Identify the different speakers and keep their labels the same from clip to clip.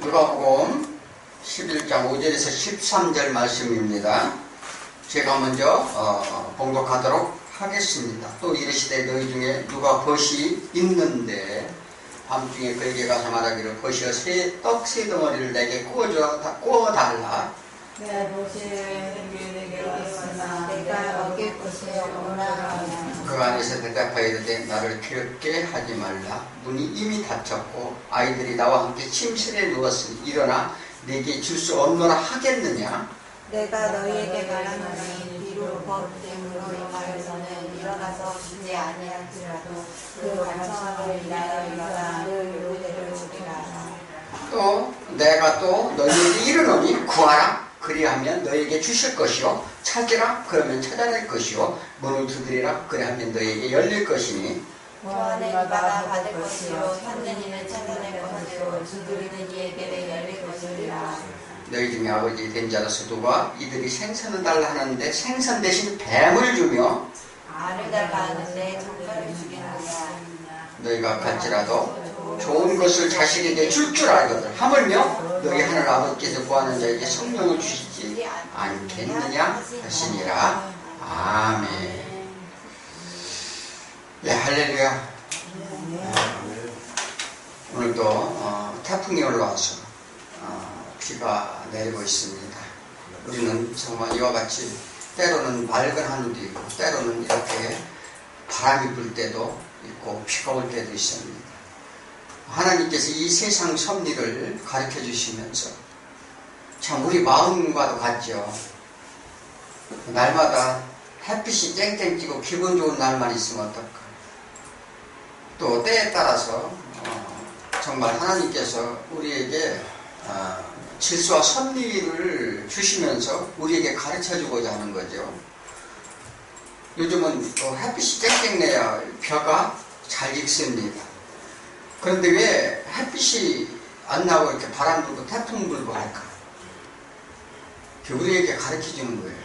Speaker 1: 누가복음 11장 5절에서 13절 말씀입니다. 제가 먼저 봉독하도록 하겠습니다. 또 이르시되 너희 중에 누가 벗이 있는데 밤중에 그에게 가서 말하기를 벗이여 떡 세 덩어리를 내게 구워달라.
Speaker 2: 내 벗이 내게 왔으나 내가 먹일 것이 없노라.
Speaker 1: 그 안에서 대답하여 이르되 나를 괴롭게 하지 말라. 문이 이미 닫혔고 아이들이 나와 함께 침실에 누웠으니 일어나 내게 줄 수 없노라 하겠느냐.
Speaker 2: 내가 너희에게 말하노니 비록 법 때문으로 인하여서는 일어나서 주지 아니할지라도 그 반성함을 인하여 일어나 늘 요대를 주리라.
Speaker 1: 또 내가 또 너희에게 이르노니 구하라. 그리하면 너에게 주실 것이요 찾으라. 그러면 찾아낼 것이요 문을 두드리라. 그리하면 너에게 열릴 것이니
Speaker 2: 구하는 이마다 받을 것이요 찾는 이는 찾아낼 것이요 두드리는 이에게 열릴 것이리라.
Speaker 1: 너희 중에 아버지 된 자로서 누가 이들이 생선을 달라 하는데 생선 대신 뱀을 주며
Speaker 2: 알을 달라 하는데 정갈을 주겠느냐.
Speaker 1: 너희가 갈지라도 좋은 것을 자식에게 줄 줄 알거든. 하물며 너희 하늘 아버지께서 구하는 자에게 성령을 주시지 않겠느냐 하시니라. 아멘. 예, 할렐루야. 오늘도 태풍이 올라와서 비가 내리고 있습니다. 우리는 정말 이와 같이 때로는 맑은 하늘도 있고 때로는 이렇게 바람이 불 때도 있고 비가 올 때도 있습니다. 하나님께서 이 세상 섭리를 가르쳐 주시면서 참 우리 마음과도 같죠. 날마다 햇빛이 쨍쨍 찌고 기분 좋은 날만 있으면 어떨까. 또 때에 따라서 정말 하나님께서 우리에게 질서와 섭리를 주시면서 우리에게 가르쳐주고자 하는 거죠. 요즘은 또 햇빛이 쨍쨍 내야 벼가 잘 익습니다. 그런데 왜 햇빛이 안 나고 이렇게 바람 불고 태풍 불고 할까? 우리에게 가르쳐주는 거예요.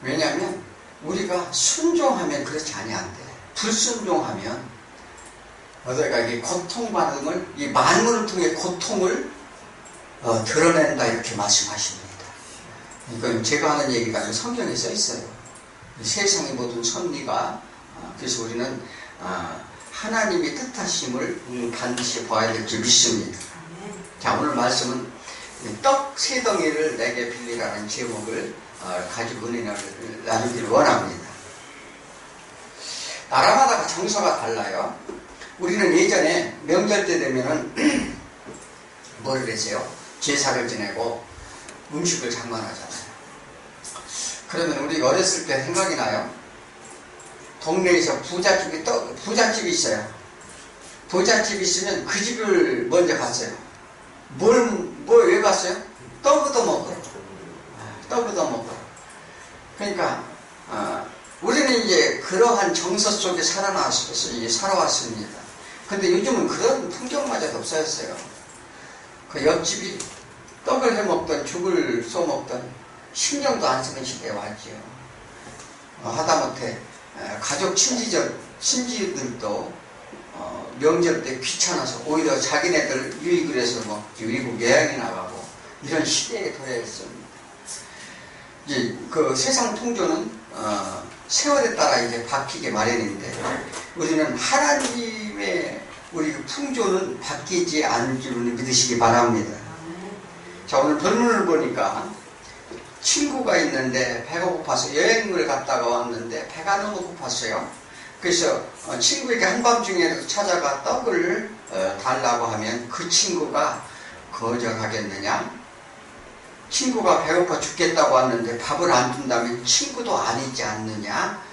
Speaker 1: 왜냐하면 우리가 순종하면 그렇지 아니한데 불순종하면 어디가 이 고통받음을 이 만물을 통해 고통을 드러낸다 이렇게 말씀하십니다. 이건 제가 하는 얘기가 아니라 성경에 써 있어요. 세상의 모든 섭리가 그래서 우리는 하나님의 뜻하심을 반드시 봐야 될 줄 믿습니다. 자, 오늘 말씀은 떡 세 덩이를 내게 빌리라는 제목을 가지고 은혜를 나누기를 원합니다. 나라마다 정서가 달라요. 우리는 예전에 명절 때 되면은 뭘 했어요? 제사를 지내고 음식을 장만하잖아요. 그러면 우리가 어렸을 때 생각이 나요. 동네에서 부잣집이 있어요. 부잣집이 있으면 그 집을 먼저 갔어요. 왜 갔어요? 떡 얻어 먹으러. 떡 얻어 먹으러. 그러니까, 우리는 이제 그러한 정서 속에 살아왔습니다. 근데 요즘은 그런 풍경마저도 없어졌어요. 그 옆집이 떡을 해 먹던 죽을 쏘 먹던 신경도 안 쓰는 시대에 왔죠. 하다못해 가족 친지들도 명절 때 귀찮아서 오히려 자기네들 유익을 해서 외국 여행이 나가고 이런 시대에 도래했습니다. 이제 그 세상 풍조는 세월에 따라 이제 바뀌게 마련인데 우리는 하나님의 우리 풍조는 바뀌지 않을 줄 믿으시기 바랍니다. 자, 오늘 본문을 보니까 친구가 있는데 배가 고파서 여행을 갔다가 왔는데 배가 너무 고팠어요. 그래서 친구에게 한밤중에 찾아가 떡을 달라고 하면 그 친구가 거절하겠느냐? 친구가 배고파 죽겠다고 왔는데 밥을 안 준다면 친구도 아니지 않느냐?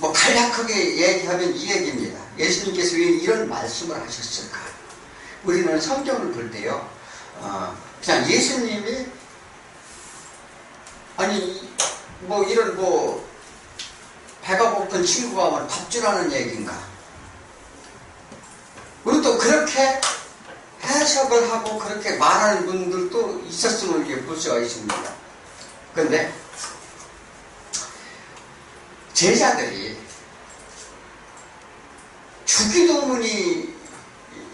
Speaker 1: 간략하게 얘기하면 이 얘기입니다. 예수님께서 왜 이런 말씀을 하셨을까? 우리는 성경을 볼 때요, 그냥 예수님이 배가 고픈 친구가 오면 밥 주라는 얘기인가? 우리도 그렇게 해석을 하고 그렇게 말하는 분들도 있었음을 이렇게 볼 수가 있습니다. 그런데 제자들이 주기도문이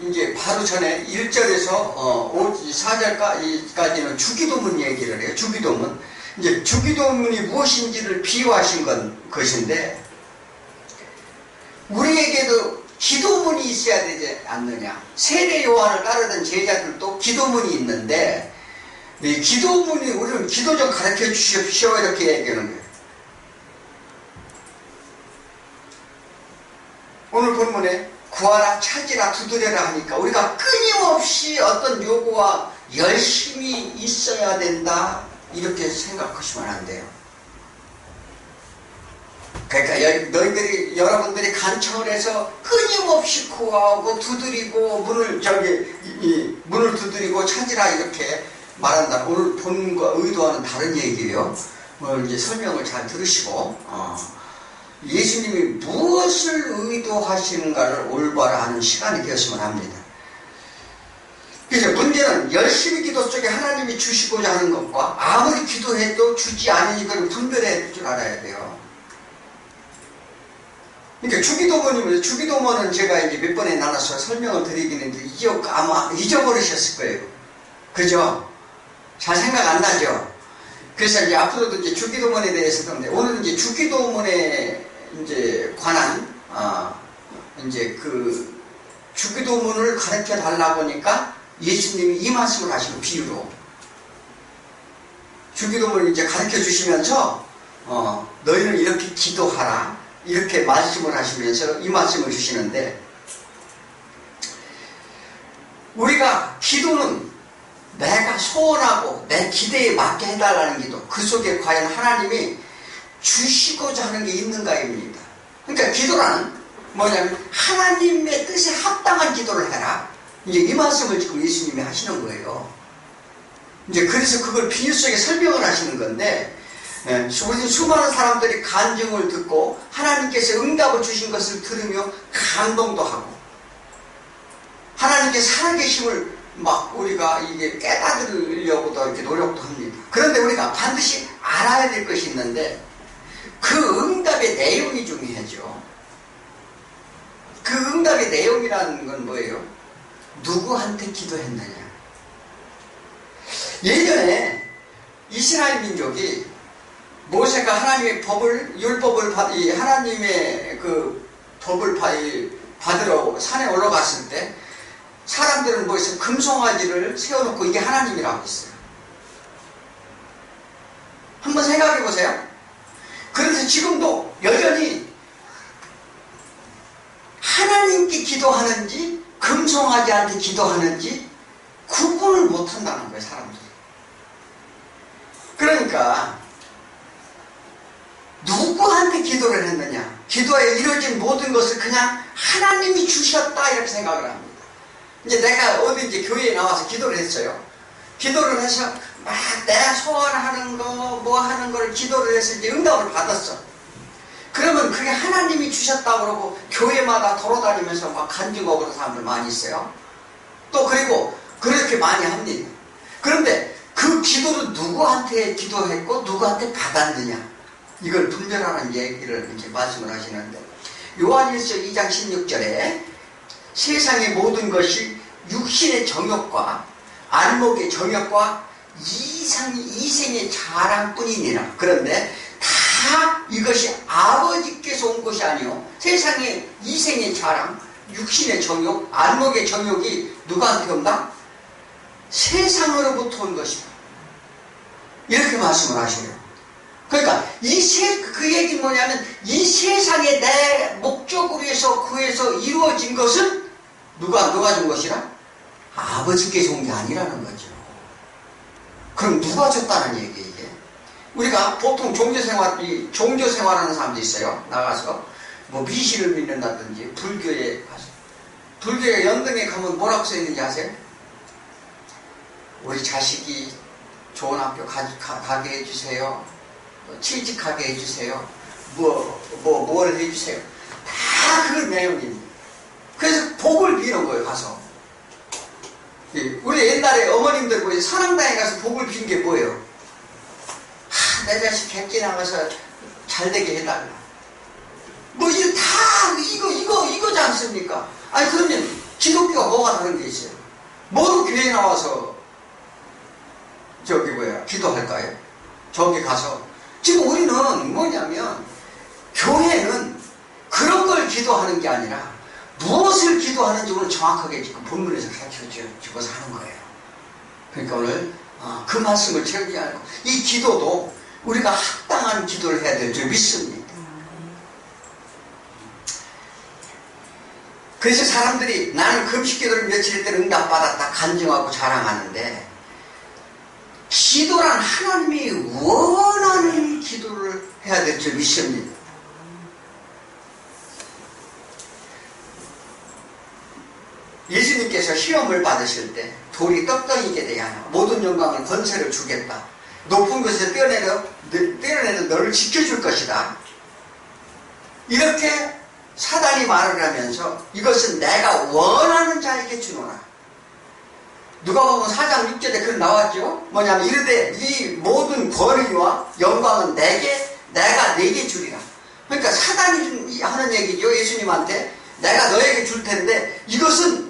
Speaker 1: 이제 바로 전에 1절에서 4절까지는 주기도문 얘기를 해요. 주기도문. 이제 주기도문이 무엇인지를 비유하신 것인데, 우리에게도 기도문이 있어야 되지 않느냐. 세례 요한을 따르던 제자들도 기도문이 있는데, 이 기도문이 우리는 기도 좀 가르쳐 주십시오. 이렇게 얘기하는 거예요. 오늘 본문에 구하라, 찾으라, 두드려라 하니까 우리가 끊임없이 어떤 요구와 열심히 있어야 된다. 이렇게 생각하시면 안 돼요. 그러니까 여러분들이 간청을 해서 끊임없이 구하고 두드리고 문을 두드리고 찾으라 이렇게 말한다. 오늘 본문과 의도와는 다른 얘기예요. 오늘 이제 설명을 잘 들으시고 예수님이 무엇을 의도하시는가를 올바로 아는 시간이 되었으면 합니다. 그래서 문제는 열심히 기도 속에 하나님이 주시고자 하는 것과 아무리 기도해도 주지 않으니 그걸 분별해야 줄 알아야 돼요. 그러니까 주기도문은 제가 이제 몇 번에 나눠서 설명을 드리긴 했는데 아마 잊어버리셨을 거예요. 그죠? 잘 생각 안 나죠? 그래서 이제 앞으로도 이제 주기도문에 대해서 그런데 오늘은 이제 주기도문에 이제 관한 이제 그 주기도문을 가르쳐 달라고 하니까 예수님이 이 말씀을 하시고 비유로 주기도문을 이제 가르쳐 주시면서 너희는 이렇게 기도하라 이렇게 말씀을 하시면서 이 말씀을 주시는데, 우리가 기도는 내가 소원하고 내 기대에 맞게 해달라는 기도, 그 속에 과연 하나님이 주시고자 하는 게 있는가입니다. 그러니까 기도라는 뭐냐면 하나님의 뜻에 합당한 기도를 해라. 이제 이 말씀을 지금 예수님이 하시는 거예요. 이제 그래서 그걸 비유 속에 설명을 하시는 건데, 우리 수많은 사람들이 간증을 듣고 하나님께서 응답을 주신 것을 들으며 감동도 하고 하나님께 살아계심을 막 우리가 이게 깨닫으려고도 이렇게 노력도 합니다. 그런데 우리가 반드시 알아야 될 것이 있는데 그 응답의 내용이 중요하죠. 그 응답의 내용이라는 건 뭐예요? 누구한테 기도했느냐. 예전에 이스라엘 민족이 모세가 하나님의 율법을 하나님의 그 법을 받으러 산에 올라갔을 때 사람들은 뭐였어요? 금송아지를 세워놓고 이게 하나님이라고 했어요. 한번 생각해 보세요. 그래서 지금도 여전히 하나님께 기도하는지 금송아지한테 기도하는지 구분을 못한다는 거예요, 사람들이. 그러니까 누구한테 기도를 했느냐, 기도에 이루어진 모든 것을 그냥 하나님이 주셨다 이렇게 생각을 합니다. 이제 내가 어딘지 교회에 나와서 기도를 했어요. 기도를 해서 막 내가 소원하는 거 뭐 하는 걸 기도를 해서 이제 응답을 받았어. 그러면 그게 하나님이 주셨다고 그러고 교회마다 돌아다니면서 막 간증하고 그런 사람들 많이 있어요. 또 그리고 그렇게 많이 합니다. 그런데 그 기도를 누구한테 기도했고 누구한테 받았느냐, 이걸 분별하는 얘기를 이제 말씀을 하시는데, 요한일서 2장 16절에 세상의 모든 것이 육신의 정욕과 안목의 정욕과 이생의 자랑뿐이니라. 그런데 다 이것이 아버지께서 온 것이 아니요 세상의 이생의 자랑, 육신의 정욕, 안목의 정욕이 누구한테 온다? 세상으로부터 온 것이다. 이렇게 말씀을 하셔요. 그러니까 그 얘기는 뭐냐면 이 세상에 내 목적으로 해서 구해서 이루어진 것은 누가 준 것이라? 아버지께서 온 게 아니라는 거죠. 그럼 누가 줬다는 얘기예요, 이게? 우리가 보통 종교생활하는 사람도 있어요. 나가서 뭐 미신을 믿는다든지 불교에 가서, 불교에 연등에 가면 뭐라고 써있는지 아세요? 우리 자식이 좋은 학교 가게 해주세요. 취직하게 해주세요. 뭘 해주세요. 다 그 내용입니다. 그래서 복을 비는 거예요, 가서. 우리 옛날에 어머님들 보이 산악당에 가서 복을 빈 게 뭐예요? 내 자식 객기 나가서 잘 되게 해달라. 뭐 이거 다 이거지 않습니까? 아니 그러면 기독교가 뭐가 다른 게 있어요? 모두 교회에 나와서 기도할까요? 저기 가서. 지금 우리는 뭐냐면 교회는 그런 걸 기도하는 게 아니라 무엇을 기도하는지 오늘 정확하게 지금 본문에서 가르쳐주고서 하는 거예요. 그러니까 오늘 그 말씀을 제기 알고 이 기도도 우리가 합당한 기도를 해야 될 줄 믿습니다. 그래서 사람들이 나는 금식기도를 며칠 때 응답받았다 간증하고 자랑하는데 기도란 하나님이 원하는 기도를 해야 될 줄 믿습니다. 예수님께서 시험을 받으실 때 돌이 떡덩이게 되게 하나 모든 영광을 권세를 주겠다. 높은 곳에서 떼어내는 너를 지켜줄 것이다. 이렇게 사단이 말을 하면서 이것은 내가 원하는 자에게 주노라. 누가복음 4장 6절에 글 나왔죠. 뭐냐면 이르되 이 모든 권위와 영광은 내가 네게 주리라. 그러니까 사단이 하는 얘기죠. 예수님한테 내가 너에게 줄 텐데 이것은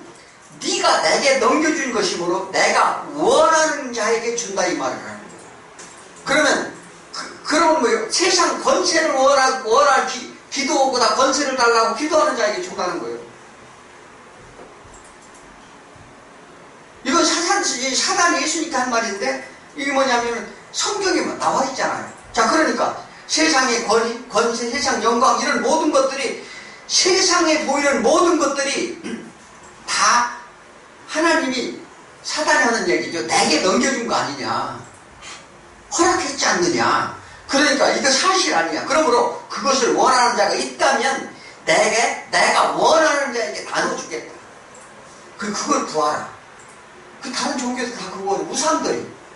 Speaker 1: 네가 내게 넘겨준 것이므로 내가 원하는 자에게 준다 이 말을 하는 거예요. 그러면 그럼 뭐요? 세상 권세를 기도보다 권세를 달라고 기도하는 자에게 준다는 거예요. 이건 사단이 예수님께 한 말인데 이게 뭐냐면 성경에 나와 있잖아요. 자, 그러니까 세상의 권세, 세상 영광 이런 모든 것들이 세상에 보이는 모든 것들이 다 하나님이 사단이 하는 얘기죠. 내게 넘겨준 거 아니냐. 허락했지 않느냐. 그러니까 이거 사실 아니냐. 그러므로 그것을 원하는 자가 있다면 내가 원하는 자에게 나눠주겠다. 그걸 구하라. 그 다른 종교도 다 그거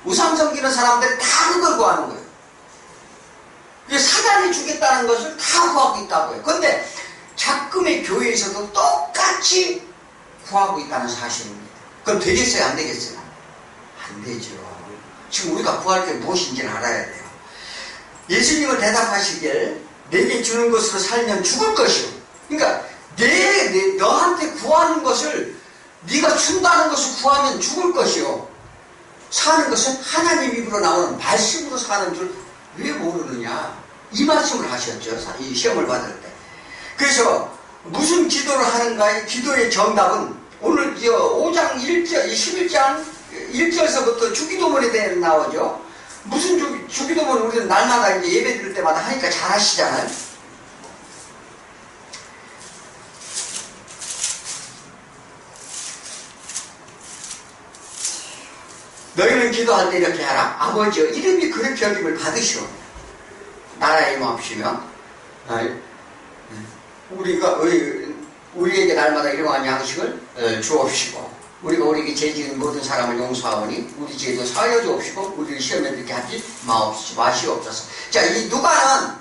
Speaker 1: 우상 섬기는 사람들이 다 그걸 구하는 거예요. 사단이 주겠다는 것을 다 구하고 있다고요. 그런데 작금의 교회에서도 똑같이 구하고 있다는 사실입니다. 그럼 되겠어요? 안 되겠어요? 안 되죠. 지금 우리가 구할 게 무엇인지는 알아야 돼요. 예수님은 대답하시길 내게 주는 것으로 살면 죽을 것이요. 그러니까 너한테 구하는 것을 네가 준다는 것을 구하면 죽을 것이요. 사는 것은 하나님 입으로 나오는 말씀으로 사는 줄 왜 모르느냐. 이 말씀을 하셨죠. 이 시험을 받을 때. 그래서 무슨 기도를 하는가의 기도의 정답은 오늘 5장 11장 1절서부터 주기도문에 대해 나오죠. 무슨 주기도문 우리는 날마다 이제 예배 드릴 때마다 하니까 잘 아시잖아요. 너희는 기도할 때 이렇게 하라. 아버지여 이름이 그렇게 여김을 받으시오. 나라에 임하옵시며 우리에게 날마다 일용할 양식을 주옵시고 우리가 우리에게 죄 지은 모든 사람을 용서하오니 우리 죄도 사하여 주옵시고 우리를 시험에 들게 하지 마시옵소서. 자, 이 누가는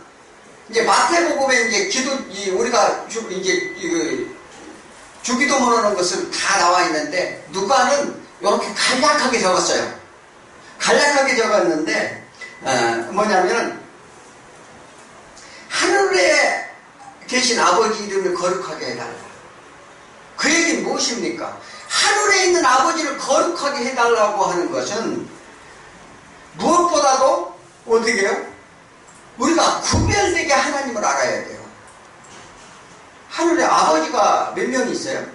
Speaker 1: 이제 마태복음에 이제 우리가 주기도문 하는 것은 다 나와 있는데 누가는 이렇게 간략하게 적었어요. 간략하게 적었는데 뭐냐면 하늘에 계신 아버지 이름을 거룩하게 해달라. 그 얘기는 무엇입니까? 하늘에 있는 아버지를 거룩하게 해달라고 하는 것은 무엇보다도 어떻게 해요? 우리가 구별되게 하나님을 알아야 돼요. 하늘에 아버지가 몇 명 있어요?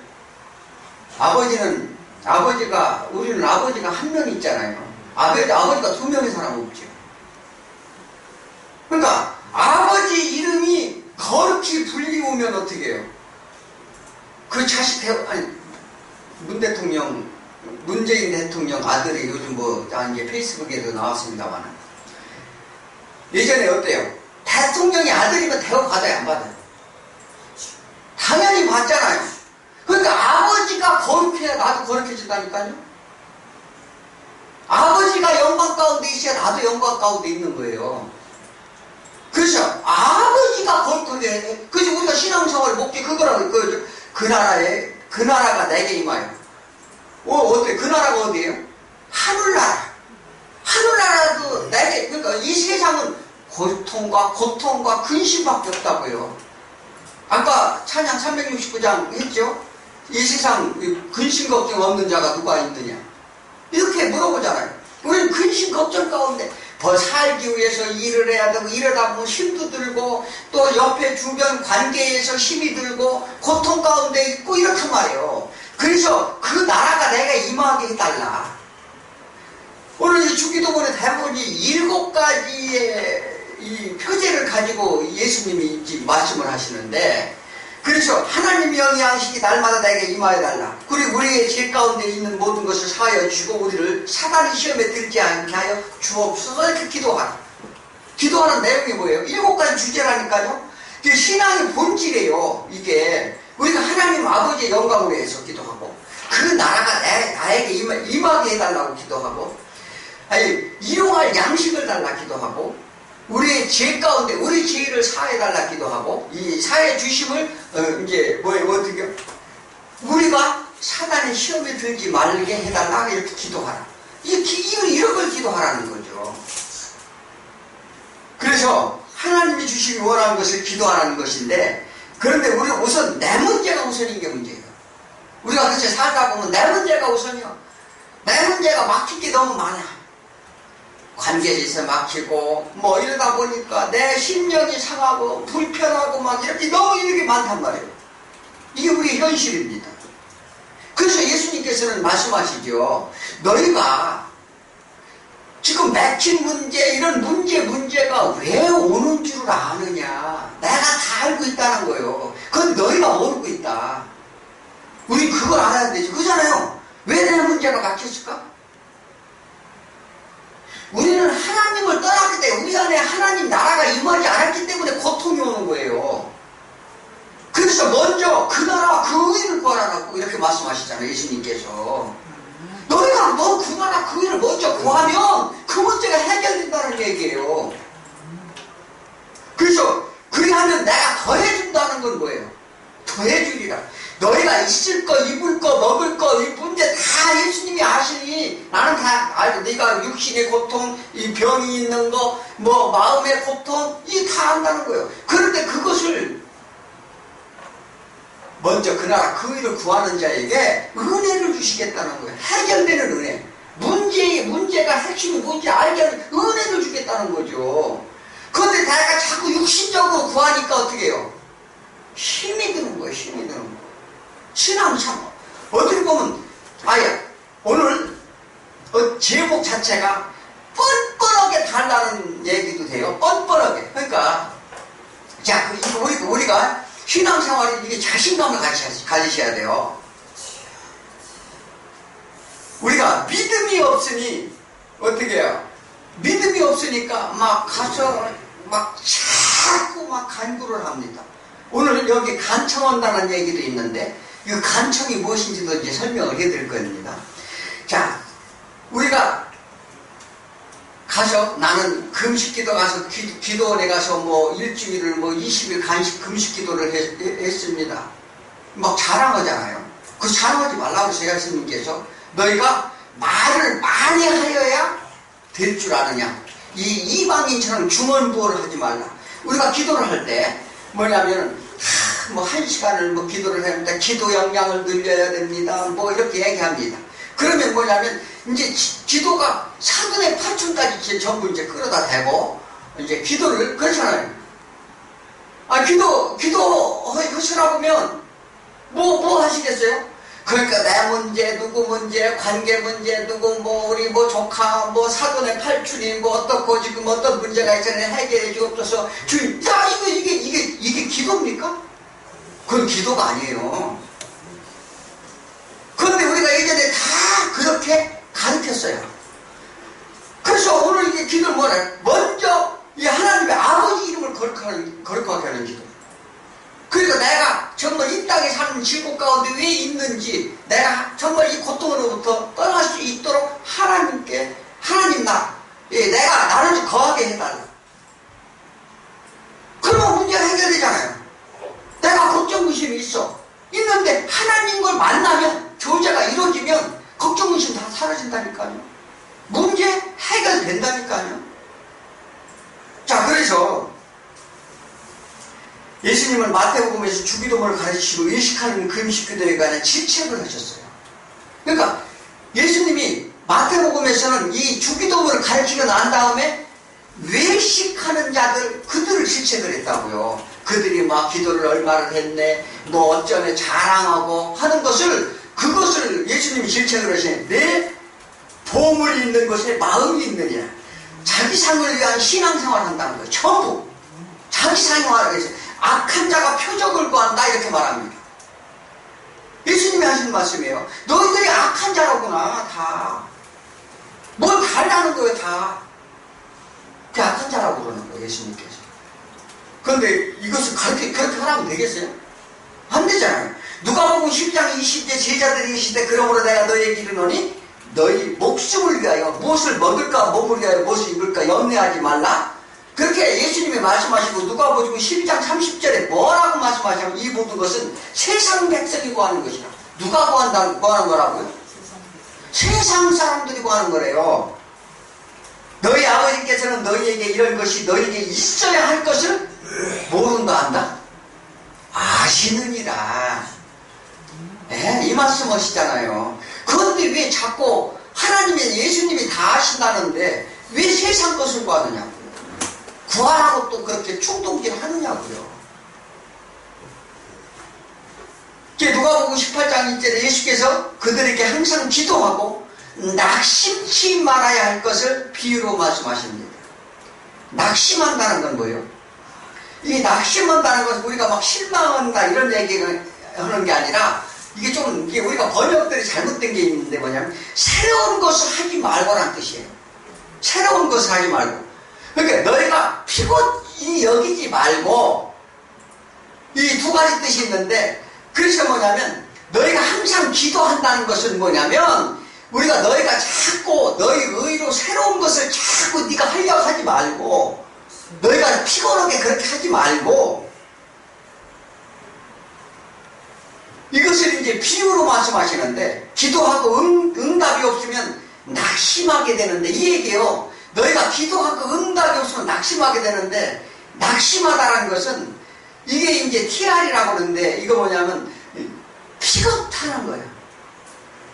Speaker 1: 우리는 아버지가 한 명 있잖아요. 아버지가 두 명의 사람 없죠. 그러니까 아버지 이름이 거룩히 불리우면 어떻게 해요? 그 자식 문재인 대통령 아들이 요즘 이제 페이스북에도 나왔습니다만 예전에 어때요? 대통령이 아들이면 대우 받아요, 안 받아요? 당연히 받잖아요. 그러니까 아버지가 거룩해야 나도 거룩해진다니까요. 아버지가 영광 가운데 있어야 나도 영광 가운데 있는 거예요. 그래서 아버지가 거룩하게 해야 돼. 그래서 우리가 신앙생활 목적 그거라고 그 나라가 내게 임하여. 어때? 그 나라가 어디예요? 하늘나라. 하늘나라도 내게, 그러니까 이 세상은 고통과 근심밖에 없다고요. 아까 찬양 369장 했죠? 이 세상 근심 걱정 없는 자가 누가 있느냐? 이렇게 물어보잖아요. 우리는 근심 걱정 가운데 더 살기 위해서 일을 해야 되고, 이러다 보면 힘도 들고, 또 옆에 주변 관계에서 힘이 들고, 고통 가운데 있고, 이렇단 말이에요. 그래서 그 나라가 내가 임하게 해달라. 오늘 이 주기도문에 대부분이 7가지의 이 표제를 가지고 예수님이 말씀을 하시는데, 그래서 하나님의 영의 양식이 날마다 내게 임하여달라. 그리고 우리의 죄 가운데 있는 모든 것을 사하여 주고, 우리를 사단의 시험에 들지 않게 하여 주옵소서. 이렇게 기도하라. 기도하는 내용이 뭐예요? 7가지 주제라니까요. 이게 신앙의 본질이에요. 이게 우리가 하나님 아버지의 영광을 위해서 기도하고, 그 나라가 나에게 임하게 해달라고 기도하고, 아니 일용할 양식을 달라 기도하고, 우리의 죄 가운데 우리 죄를 사해달라 기도하고, 이 사해 주심을 이제 뭐예요? 어떻게 우리가 사단의 시험에 들지 말게 해달라 이렇게 기도하라. 이런 걸 기도하라는 거죠. 그래서 하나님이 주시기 원하는 것을 기도하라는 것인데, 그런데 우리가 우선 내 문제가 우선인 게 문제예요. 우리가 그렇게 살다 보면 내 문제가 우선이요. 내 문제가 막힐 게 너무 많아. 관계에서 막히고 뭐 이러다 보니까 내 심령이 상하고 불편하고 막 이렇게 너무 이렇게 많단 말이에요. 이게 우리의 현실입니다. 그래서 예수님께서는 말씀하시죠. 너희가 지금 맥힌 문제, 이런 문제가 왜 오는 줄 아느냐. 내가 다 알고 있다는 거예요. 그건 너희가 모르고 있다. 우리 그걸 알아야 되죠. 그잖아요. 왜 내 문제가 막혔을까? 우리는 하나님을 떠났기 때문에, 우리 안에 하나님 나라가 임하지 않았기 때문에 고통이 오는 거예요. 그래서 먼저 그 나라와 그 의를 구하라고 이렇게 말씀하시잖아요. 예수님께서. 너희가 그 나라 그 의를 먼저 구하면 그 문제가 해결된다는 얘기예요. 그래서 그리하면 내가 더해준다는 건 뭐예요? 더해주리라. 너희가 있을 거, 입을 거, 먹을 거, 이 문제 다 예수님이 아시니, 나는 다 알고, 네가 육신의 고통, 이 병이 있는 거, 뭐 마음의 고통, 이게 다 안다는 거예요. 그런데 그것을 먼저 그 나라 그 일을 구하는 자에게 은혜를 주시겠다는 거예요. 해결되는 은혜. 문제가 핵심이 뭔지 알게 하는 은혜를 주겠다는 거죠. 그런데 내가 자꾸 육신적으로 구하니까 어떻게 해요? 힘이 드는 거예요. 힘이 드는 거예요. 신앙 참 어떻게 보면 오늘 제목 자체가 뻔뻔하게 달라는 얘기도 돼요. 뻔뻔하게. 그러니까 자, 우리가 신앙생활에 이게 자신감을 가지셔야 돼요. 우리가 믿음이 없으니 어떻게 해요? 믿음이 없으니까 막 가서 막 자꾸 막 간구를 합니다. 오늘 여기 간청한다는 얘기도 있는데, 이 간청이 무엇인지도 이제 설명을 해드릴 겁니다. 자, 우리가 가서, 나는 금식기도 가서 기도원에 가서 뭐 일주일을 뭐 20일 금식기도를 했습니다. 막 자랑하잖아요. 그 자랑하지 말라고 예수님께서 너희가 말을 많이 하여야 될 줄 아느냐. 이 이방인처럼 중언부어를 하지 말라. 우리가 기도를 할 때 뭐냐면 뭐 1시간을 뭐 기도를 했는데 기도 역량을 늘려야 됩니다. 뭐 이렇게 얘기합니다. 그러면 뭐냐면 이제 기도가 4분의 8층까지 전부 이제 끌어다 대고 이제 기도를 그렇잖아요. 기도 하시라고 하면 뭐 하시겠어요? 그러니까 내 문제, 누구 문제, 관계 문제, 누구 뭐 우리 뭐 조카, 뭐 사돈의 팔촌이 뭐 어떻고 지금 어떤 문제가 있잖아요. 해결해 주옵소서. 주님, 야 이게 기도입니까? 그건 기도가 아니에요. 그런데 우리가 예전에 다 그렇게 가르쳤어요. 그래서 오늘 이게 기도를 뭐래? 먼저 이 하나님의 아버지 이름을 거룩하게 하는 기도. 그러니까 내가 정말 이 땅에 사는 질곡 가운데 왜 있는지, 내가 정말 이 고통으로부터 떠날 수 있도록 하나님께, 하나님 내가 나를 좀 거하게 해달라. 그러면 문제가 해결되잖아요. 내가 걱정 의심이 있는데 하나님 걸 만나면, 교제가 이루어지면 걱정 의심 다 사라진다니까요. 문제 해결된다니까요. 자, 그래서 예수님은 마태복음에서 주기도문을 가르치시고 의식하는 금식기도에 관한 질책을 하셨어요. 그러니까 예수님이 마태복음에서는 이 주기도문을 가르치고 난 다음에 외식하는 자들 그들을 질책을 했다고요. 그들이 막 기도를 얼마를 했네, 뭐 어쩌네 자랑하고 하는 것을, 그것을 예수님이 질책을 하시네. 내 보물이 있는 것에 마음이 있느냐. 자기 상을 위한 신앙생활을 한다는 거예요. 전부 자기 상을 위해서. 악한 자가 표적을 구한다 이렇게 말합니다. 예수님이 하신 말씀이에요. 너희들이 악한 자라구나. 다 뭘 달라는 거예요. 다 그 악한 자라고 그러는 거예요, 예수님께서. 그런데 이것을 그렇게 하라면 되겠어요? 안 되잖아요. 누가복음 10장 20절 제자들이 계시되 그러므로 내가 너희에게 이르노니 너희 목숨을 위하여 무엇을 먹을까 몸을 위하여 무엇을 입을까 염려하지 말라. 그렇게 예수님이 말씀하시고 누가복음 12장 30절에 뭐라고 말씀하시냐면 이 모든 것은 세상 백성이 구하는 것이라. 누가 구하는 거라고요? 세상 사람들이 구하는 거래요. 너희 아버지께서는 너희에게 이런 것이 너희에게 있어야 할 것을 모른다 한다? 아시느니라. 이 말씀 하시잖아요. 그런데 왜 자꾸 하나님이 예수님이 다 아신다는데 왜 세상 것을 구하느냐고요. 구하라고 또 그렇게 충동질 하느냐고요. 누가복음 18장 1절에 예수께서 그들에게 항상 기도하고 낙심치 말아야 할 것을 비유로 말씀하십니다. 낙심한다는 건 뭐예요? 이 낙심한다는 것은 우리가 막 실망한다 이런 얘기를 하는 게 아니라 이게 우리가 번역들이 잘못된 게 있는데 뭐냐면 새로운 것을 하지 말고란 뜻이에요. 새로운 것을 하지 말고. 그러니까 너희가 피곤히 여기지 말고 이 두 가지 뜻이 있는데 그래서 뭐냐면 너희가 항상 기도한다는 것은 뭐냐면 우리가 너희가 자꾸 너희 의로 새로운 것을 자꾸 네가 하려고 하지 말고 너희가 피곤하게 그렇게 하지 말고 이것을 이제 비유로 말씀하시는데 기도하고 응답이 없으면 낙심하게 되는데 이 얘기요. 너희가 기도하고 응답이 없으면 낙심하게 되는데 낙심하다라는 것은 이게 이제 TR이라고 하는데 이거 뭐냐면 피곤하는 거예요.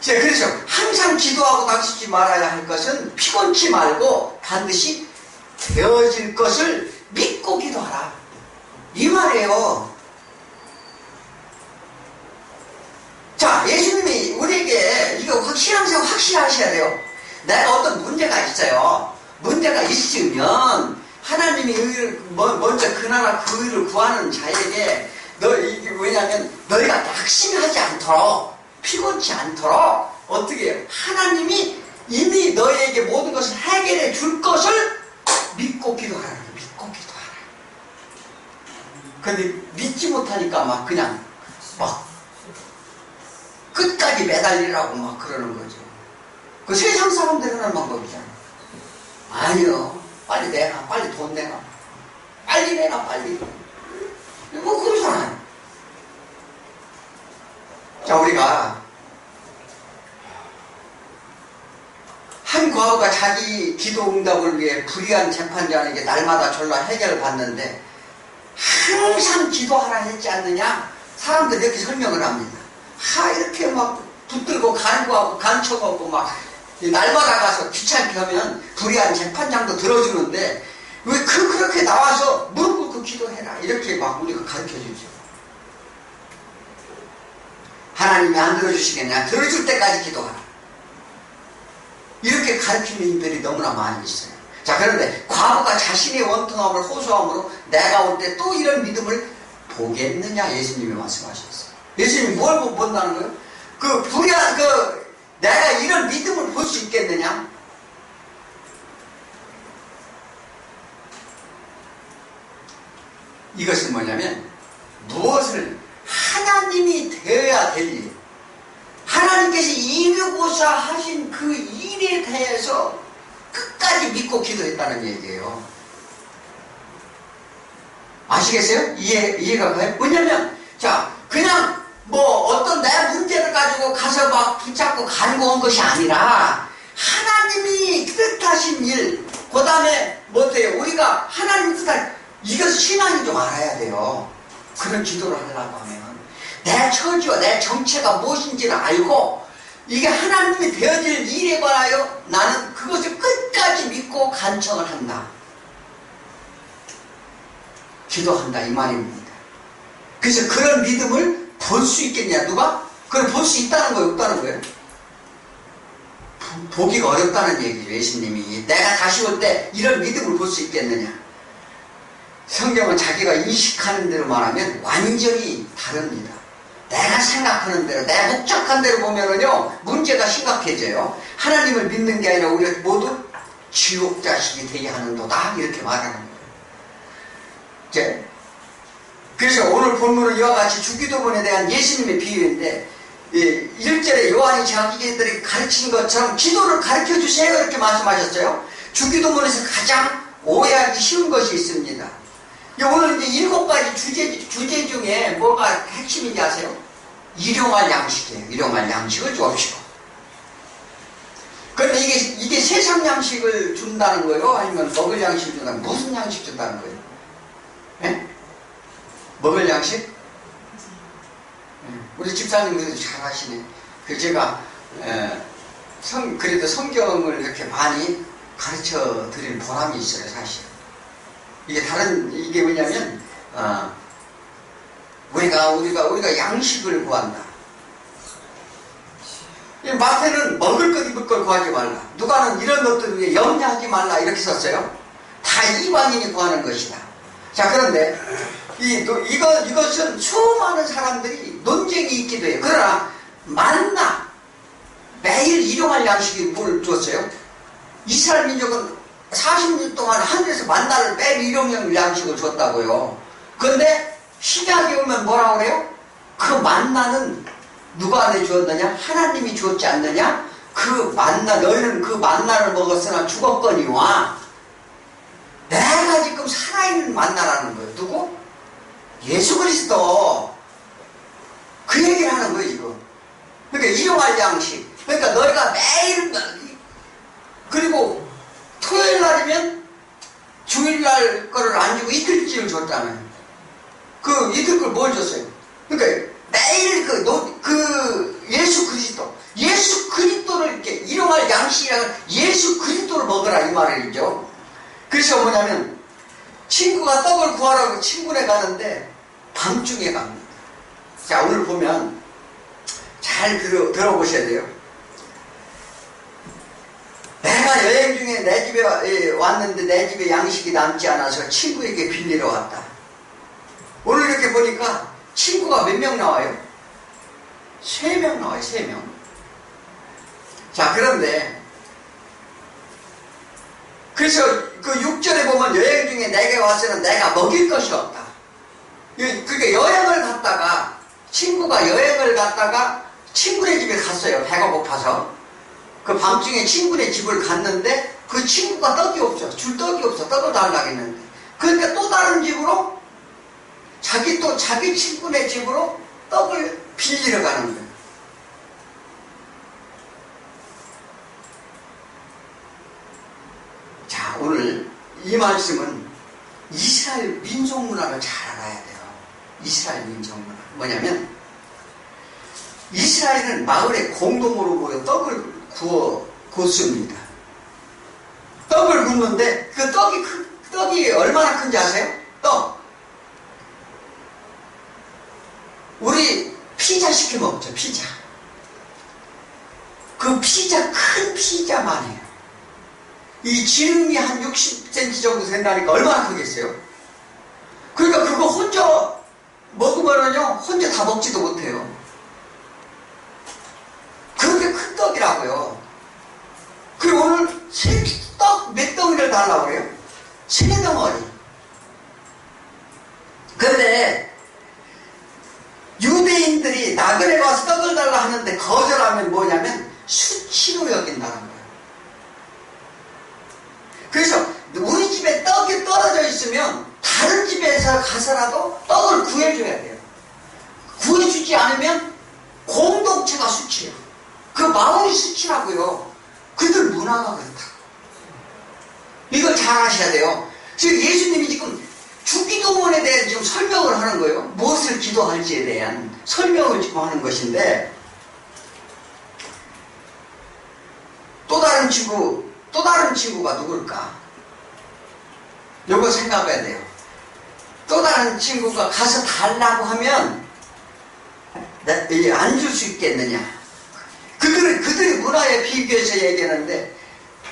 Speaker 1: 그래서 항상 기도하고 낙심치 말아야 할 것은 피곤치 말고 반드시 되어질 것을 믿고 기도하라. 이 말이에요. 자, 예수님이 우리에게 이거 신앙생활 확실하셔야 돼요. 내가 어떤 문제가 있어요. 문제가 있으면 하나님이 의를 먼저 그 나라 그 의를 구하는 자에게 왜냐하면 너희가 낙심하지 않도록 피곤치 않도록 어떻게 해요? 하나님이 이미 너희에게 모든 것을 해결해 줄 것을 믿고 기도하라. 믿고 기도하라. 근데 믿지 못하니까 막 그냥 막 끝까지 매달리라고 막 그러는 거죠. 그 세상 사람들은 하는 방법이잖아요. 아니요. 빨리 내놔. 빨리 돈 내놔. 빨리 내놔. 빨리. 뭐 그러잖아요. 자, 우리가 한 과부가 자기 기도 응답을 위해 불의한 재판장에게 날마다 졸라 해결을 받는데 항상 기도하라 했지 않느냐? 사람들이 이렇게 설명을 합니다. 이렇게 막 붙들고 간구하고 간청하고 막 날마다 가서 귀찮게 하면 불의한 재판장도 들어주는데 왜 그렇게 나와서 무릎 꿇고 기도해라 이렇게 막 우리가 가르쳐주죠. 하나님이 안 들어주시겠냐? 들어줄 때까지 기도하라. 이렇게 가르치는 인들이 너무나 많이 있어요. 자, 그런데 과부가 자신의 원통함을 호소함으로 내가 올 때 또 이런 믿음을 보겠느냐? 예수님이 말씀하셨어요. 예수님이 뭘 본다는 거예요? 내가 이런 믿음을 볼 수 있겠느냐? 이것은 뭐냐면 무엇을 하나님이 되어야 될 일, 하나님께서 이루고자 하신 그 일에 대해서 끝까지 믿고 기도했다는 얘기예요. 아시겠어요? 이해가 가요? 왜냐면 그냥 어떤 내 문제를 가지고 가서 막 붙잡고 간구한 것이 아니라 하나님이 뜻하신 일, 그 다음에 우리가 하나님 뜻할 이것을 신앙이 좀 알아야 돼요. 그런 기도를 하려고 하면 내 처지와 내 정체가 무엇인지를 알고 이게 하나님이 되어질 일에 관하여 나는 그것을 끝까지 믿고 간청을 한다. 기도한다 이 말입니다. 그래서 그런 믿음을 볼 수 있겠냐? 누가? 그걸 볼 수 있다는 거예요? 없다는 거예요? 보기가 어렵다는 얘기죠. 예수님이 내가 다시 올 때 이런 믿음을 볼 수 있겠느냐? 성경은 자기가 인식하는 대로 말하면 완전히 다릅니다. 내가 생각하는 대로 내 목적한 대로 보면은요 문제가 심각해져요. 하나님을 믿는 게 아니라 우리가 모두 지옥 자식이 되게 하는도다 이렇게 말하는 거예요. 이제 그래서 오늘 본문은 이와 같이 주기도문에 대한 예수님의 비유인데 1절에 요한이 자기들이 가르친 것처럼 기도를 가르쳐 주세요 이렇게 말씀하셨어요. 주기도문에서 가장 오해하기 쉬운 것이 있습니다. 오늘 이제 7가지 주제 중에 뭐가 핵심인지 아세요? 일용할 양식이에요. 일용할 양식을 주옵시고. 그런데 이게 세상 양식을 준다는 거예요? 아니면 먹을 양식을 준다는 거예요? 무슨 양식 준다는 거예요? 예? 먹을 양식? 우리 집사님 그래도 잘 하시네. 그 제가 그래도 성경을 이렇게 많이 가르쳐 드릴 보람이 있어요, 사실. 이게 뭐냐면 우리가 양식을 구한다. 마태는 먹을 것 입을 걸 구하지 말라. 누가는 이런 것들 위해 염려하지 말라 이렇게 썼어요. 다 이방인이 구하는 것이다. 자, 그런데 이것은 수많은 사람들이 논쟁이 있기도 해요. 그러나 만나 매일 일용할 양식이 뭘 줬어요? 이스라엘 민족은 40년 동안 하늘에서 만나를 매일 일용할 양식을 줬다고요. 그런데 시작이 오면 뭐라고 그래요? 그 만나는 누가 내주었느냐? 하나님이 주었지 않느냐? 너희는 그 만나를 먹었으나 죽었거니와 내가 지금 살아있는 만나라는 거예요. 누구? 예수 그리스도. 그 얘기를 하는 거예요, 지금. 그러니까 일용할 양식. 그러니까 너희가 매일, 그리고 토요일 날이면 주일날 거를 안 주고 이틀째를 줬잖아요. 그 이틀 걸 뭘 줬어요? 그러니까 매일 예수 그리스도를 이렇게 일용할 양식이라는 예수 그리스도를 먹으라 이 말이죠. 그래서 뭐냐면 친구가 떡을 구하라고 친구네 가는데 밤중에 갑니다. 자, 오늘 보면 잘 들어보셔야 돼요. 내가 여행 중에 내 집에 왔는데 내 집에 양식이 남지 않아서 친구에게 빌리러 왔다. 오늘 이렇게 보니까 친구가 몇 명 나와요? 3명 나와요. 3명. 자, 그런데 그래서 그 6절에 보면 여행 중에 내게 와서는 내가 먹일 것이 없다. 그러니까 여행을 갔다가 친구가 여행을 갔다가 친구네 집에 갔어요. 배가 고파서. 그 밤중에 친구네 집을 갔는데 그 친구가 떡이 없어. 줄 떡이 없어. 떡을 달라고 했는데. 그러니까 또 다른 집으로 자기 친구네 집으로 떡을 빌리러 가는 거예요. 자, 오늘 이 말씀은 이스라엘 민속 문화를 잘 알아야 돼요. 이스라엘 민속 문화. 뭐냐면 이스라엘은 마을에 공동으로 모여 떡을 굽습니다. 떡을 굽는데 그 떡이 얼마나 큰지 아세요? 우리 피자 시켜 먹죠. 피자. 그 피자 큰 피자만 해요. 이 지름이 한 60cm 정도 된다니까 얼마나 크겠어요? 그러니까 그거 혼자 먹으면은요 혼자 다 먹지도 못해요. 그렇게 큰 떡이라고요. 그리고 오늘 떡 몇 덩이를 달라고 그래요? 3덩어리. 그런데 유대인들이 나그네 가서 떡을 달라 하는데 거절하면 뭐냐면 수치로 여긴다는 거예요. 그래서 우리 집에 떡이 떨어져 있으면 다른 집에서 가서라도 떡을 구해줘야 돼요. 구해주지 않으면 공동체가 수치예요. 그 마을이 수치라고요. 그들 문화가 그렇다. 이걸 잘 아셔야 돼요. 지금 예수님이 지금 주기도문에 대해 지금 설명을 하는 거예요. 무엇을 기도할지에 대한 설명을 지금 하는 것인데, 또 다른 친구가 누굴까? 요거 생각해야 돼요. 또 다른 친구가 가서 달라고 하면 안 줄 수 있겠느냐? 그들의 문화에 비교해서 얘기하는데,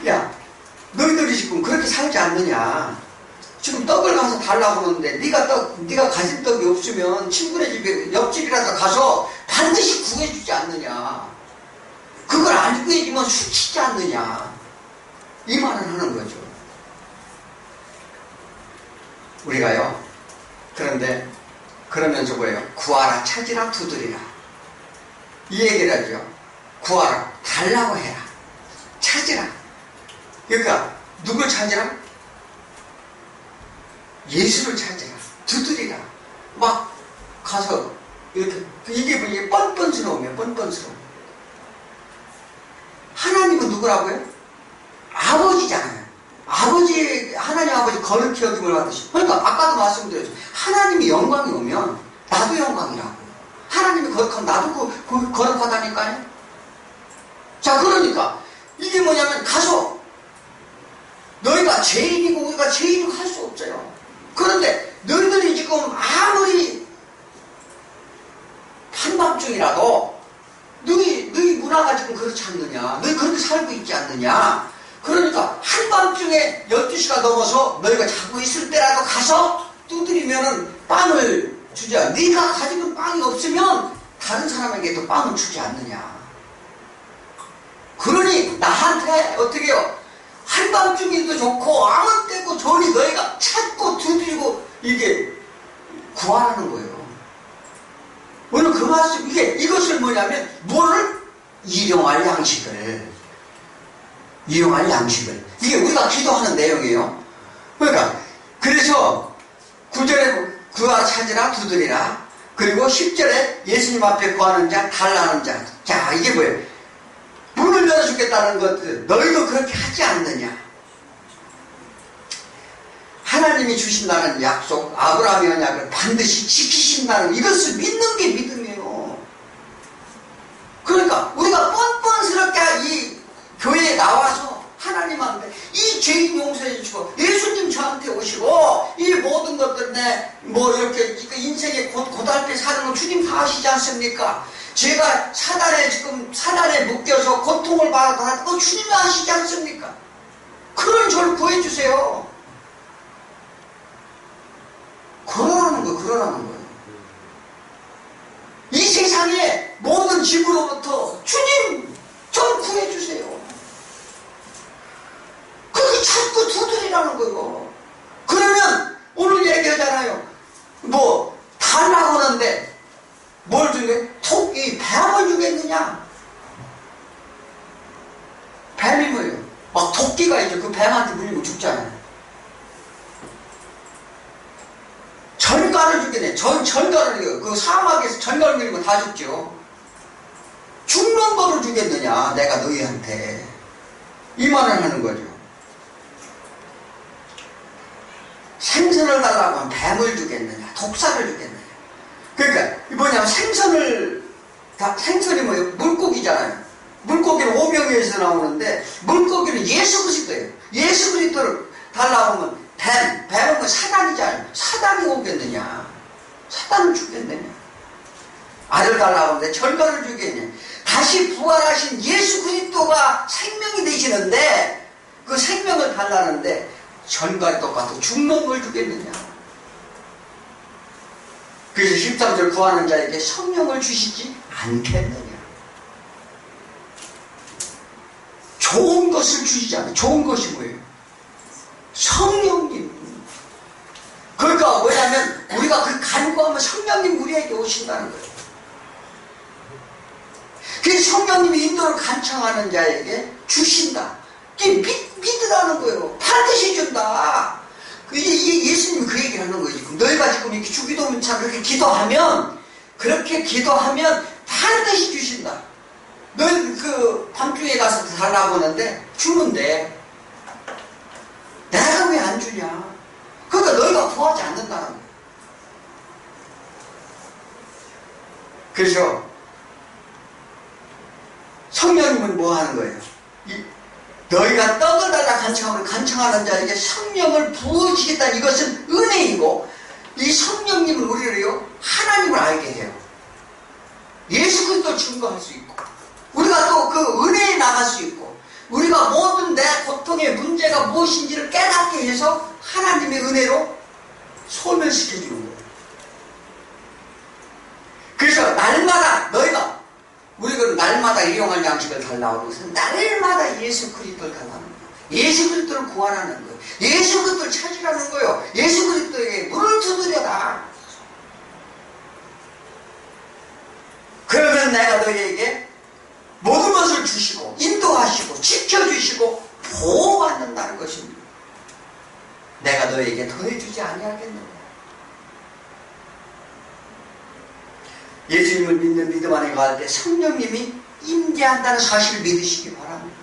Speaker 1: 야, 너희들이 지금 그렇게 살지 않느냐? 지금 떡을 가서 달라고 하는데, 네가 가진 떡이 없으면 친구네 집에 옆집이라도 가서 반드시 구해주지 않느냐? 그걸 안 구해주면 수치지 않느냐? 이 말을 하는 거죠. 우리가요. 그런데 그러면서 뭐예요? 구하라, 찾으라, 두드리라. 이 얘기를 하죠. 구하라, 달라고 해라. 찾으라. 그러니까 누굴 찾으라? 예수를 찾으라. 두드리라. 막 가서 이렇게 이게 뻔뻔스러우면 뻔뻔스러워. 하나님은 누구라고요? 아버지잖아요. 하나님 아버지 거룩히 여김을 받으시고. 그러니까 아까도 말씀드렸죠. 하나님이 영광이 오면 나도 영광이라고. 하나님이 거룩하면 나도 거룩하다니까요. 자, 그러니까 이게 뭐냐면 가서 너희가 죄인이고 우리가 죄인이고 할 수 없어요. 그런데 너희들이 지금 아무리 한밤중이라도 너희 문화가 지금 그렇지 않느냐? 너희 그렇게 살고 있지 않느냐? 그러니까 한밤중에 12시가 넘어서 너희가 자고 있을 때라도 가서 두드리면은 빵을 주자. 네가 가지고 빵이 없으면 다른 사람에게도 빵을 주지 않느냐. 그러니 나한테 어떻게 해요? 한밤중에도 좋고 아무 때고 좋으니 너희가 찾고 두드리고 이게 구하라는 거예요. 오늘 그 말씀, 이것을 뭐냐면 뭐를? 일용할 양식을. 이게 우리가 기도하는 내용이에요. 그러니까 그래서 9절에 구하라, 찾으라, 두드리라. 그리고 10절에 예수님 앞에 구하는 자, 달라는 자. 자, 이게 뭐예요? 문을 열어주겠다는 것들. 너희도 그렇게 하지 않느냐? 하나님이 주신다는 약속, 아브라함의 언약을 반드시 지키신다는, 이것을 믿는 게 믿음이에요. 그러니까 우리가 뻔뻔스럽게 이 교회에 나와서 하나님한테 이 죄인 용서해 주시고 예수님 저한테 오시고 이 모든 것들 이렇게 인생의 고달게 사는 거 주님 다 아시지 않습니까? 제가 사단에 묶여서 고통을 받아도 그거 주님이 아시지 않습니까? 그런 저를 구해주세요. 그러라는 거예요. 이 세상의 모든 집으로부터 주님 좀 구해주세요. 그렇게 찾고 두드리라는 거예요. 그러면 오늘 얘기하잖아요. 달라고 하는데 뭘 주게? 토끼 뱀을 주겠느냐? 뱀이 뭐예요? 막 토끼가 있죠. 그 뱀한테 물리면 죽잖아요. 전갈을 주겠네. 전갈을, 그 사막에서 전갈 물리면 다 죽죠. 죽는 거를 주겠느냐? 내가 너희한테. 이 말을 하는 거죠. 생선을 달라고 하면 뱀을 주겠느냐? 독사를 주겠느냐? 그러니까 뭐냐면 생선이 뭐예요? 물고기잖아요. 물고기는 오병이어에서 나오는데 물고기는 예수 그리스도예요. 예수 그리스도를 달라고 하면 뱀은 뭐 사단이잖아요. 사단이 오겠느냐? 사단을 주겠느냐? 알을 달라고 하는데 절간을 주겠냐? 다시 부활하신 예수 그리스도가 생명이 되시는데 그 생명을 달라는데 전과 똑같아 죽는 걸 주겠느냐? 그래서 13절 구하는 자에게 성령을 주시지 않겠느냐? 좋은 것을 주시지 않아요. 좋은 것이 뭐예요? 성령님. 그러니까 뭐냐면 우리가 그 간구하면 성령님 우리에게 오신다는 거예요. 그래서 성령님이 인도를 간청하는 자에게 주신다. 이게 믿으라는 거예요. 반드시 준다. 이게 예수님이 그 얘기를 하는 거예요. 지금 너희가 지금 이렇게 주기도문처럼 그렇게 기도하면 반드시 주신다. 너희 밤중에 가서 달라고 하는데 주는데 내가 왜 안 주냐? 그러니까 그러니까 너희가 구하지 않는다는 거예요. 그래서 성령님은 뭐 하는 거예요? 너희가 떡을 달라 간청함을 간청하는 자에게 성령을 부어주겠다는 이것은 은혜이고, 이 성령님은 우리를요 하나님을 알게 해요. 예수 그리스도 증거할 수 있고, 우리가 또 그 은혜에 나갈 수 있고, 우리가 모든 내 고통의 문제가 무엇인지를 깨닫게 해서 하나님의 은혜로 소멸시켜주는 거예요. 그래서 날마다 너희가, 우리가 날마다 일용할 양식을 달라고 해서 날마다 예수 그리스도를 달라는 거예요. 예수 그리스도를 구하라는 거예요. 예수 그리스도를 찾으라는 거예요. 예수 그리스도에게 문을 두드려라. 그러면 내가 너희에게 모든 것을 주시고 인도하시고 지켜주시고 보호받는다는 것입니다. 내가 너희에게 더해주지 아니하겠느냐. 예수님을 믿는 믿음 안에 갈 때 성령님이 임재한다는 사실을 믿으시기 바랍니다.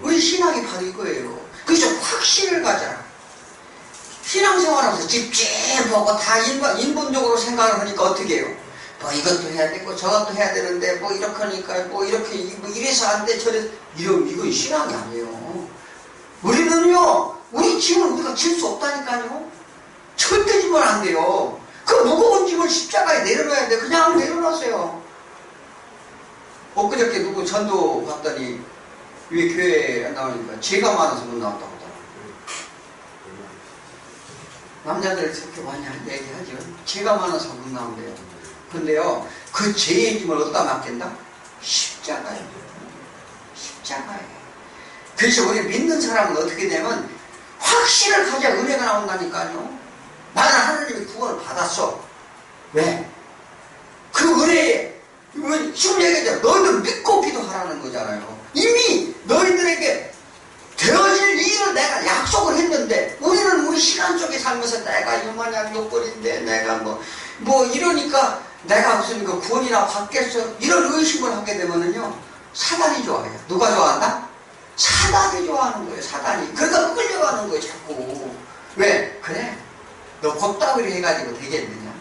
Speaker 1: 우리 신앙이 바로 이거예요. 그래서 확신을 가져라. 신앙생활하면서 찝찝하고 다 인본적으로 생각을 하니까 어떻게 해요? 뭐 이것도 해야 되고 저것도 해야 되는데 뭐 이렇게 하니까 뭐 이렇게 뭐 이래서 안 돼 저래서 이건 신앙이 아니에요. 우리는요 우리 짐을 우리가 질 수 없다니까요. 절대 지면 안 돼요. 그 무거운 짐을 십자가에 내려놔야 돼. 그냥 내려놓으세요. 엊그저께 누구 전도 봤더니 왜 교회에 나오니까 죄가 많아서 못 나왔다고 하더라고요. 남자들 그렇게 많이 얘기하죠. 죄가 많아서 못 나온대요. 근데요 그 죄의 짐을 어디다 맡긴다? 십자가에. 십자가에. 그래서 우리 믿는 사람은 어떻게 되면 확신을 가져야 은혜가 나온다니까요. 나는 하나님의 구원을 받았어. 왜? 그 은혜에 지금 얘기하잖아. 너희들 믿고 기도하라는 거잖아요. 이미 너희들에게 되어질 일을 내가 약속을 했는데, 우리는 우리 시간 속에 살면서 내가 요만한 욕벌인데 내가 뭐 이러니까 내가 무슨 그 구원이나 받겠어 이런 의심을 하게 되면은요 사단이 좋아해요. 누가 좋아한다? 사단이 좋아하는 거예요. 사단이. 그러니까 끌려가는 거예요 자꾸. 왜? 그래 너 곧다구리 해가지고 되겠느냐?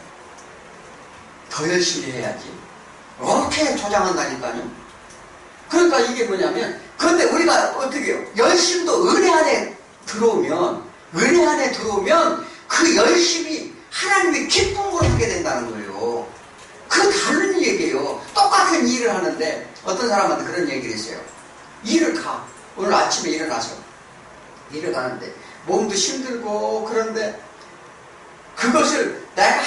Speaker 1: 더 열심히 해야지. 이렇게 조장한다니까요. 그러니까 이게 뭐냐면, 그런데 우리가 어떻게 해요? 열심도 은혜 안에 들어오면 그 열심이 하나님의 기쁨으로 하게 된다는 거예요. 그 다른 얘기예요. 똑같은 일을 하는데 어떤 사람한테 그런 얘기를 했어요. 일을 가. 오늘 아침에 일어나서 일을 가는데 몸도 힘들고 그런데 그것을 내가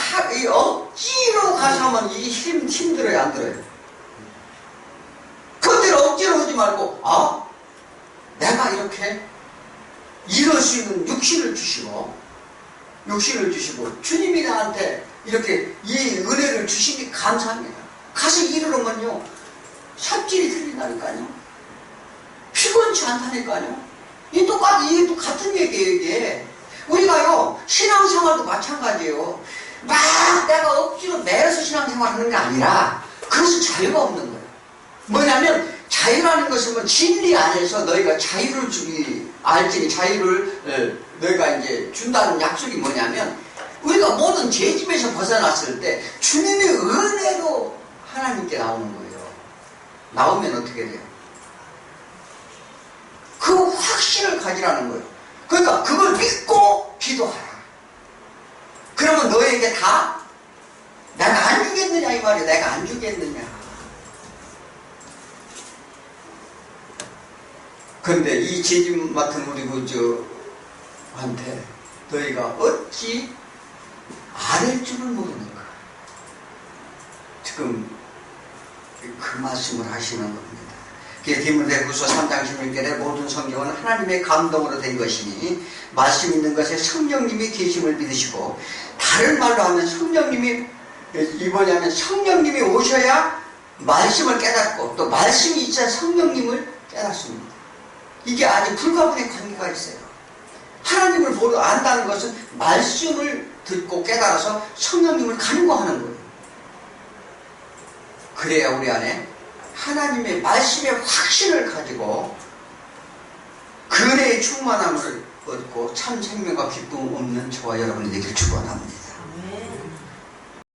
Speaker 1: 억지로 가서 하면 이 힘들어요, 안 들어요? 그것들 억지로 하지 말고, 내가 이렇게 일할 수 있는 육신을 주시고, 주님이 나한테 이렇게 이 은혜를 주시니 감사합니다. 가서 일을 하면요, 삽질이 들린다니까요. 피곤치 않다니까요. 이게 똑같은 얘기예요, 이게. 우리가요, 신앙생활도 마찬가지예요. 막 내가 억지로 매여서 신앙생활 하는 게 아니라, 그것은 자유가 없는 거예요. 뭐냐면, 자유라는 것은 뭐 진리 안에서 너희가 자유를 알지니 자유를 너희가 이제 준다는 약속이 뭐냐면, 우리가 모든 죄짐에서 벗어났을 때, 주님의 은혜로 하나님께 나오는 거예요. 나오면 어떻게 돼요? 그 확신을 가지라는 거예요. 그러니까 그걸 믿고 기도하라. 그러면 너에게 다 내가 안 주겠느냐 이 말이야. 내가 안 주겠느냐. 그런데 이 죄짐 맡은 우리 한테 너희가 어찌 아랠 줄을 모르는가. 지금 그 말씀을 하시는 겁니다. 디모데후서 3장 16절에 모든 성경은 하나님의 감동으로 된 것이니 말씀 있는 것에 성령님이 계심을 믿으시고, 다른 말로 하면 성령님이 오셔야 말씀을 깨닫고, 또 말씀이 있어야 성령님을 깨닫습니다. 이게 아주 불가분의 관계가 있어요. 하나님을 안다는 것은 말씀을 듣고 깨달아서 성령님을 간구하는 거예요. 그래야 우리 안에 하나님의 말씀의 확신을 가지고 그 은혜의 충만함을 얻고 참 생명과 기쁨 없는 저와 여러분이 되길 축원합니다.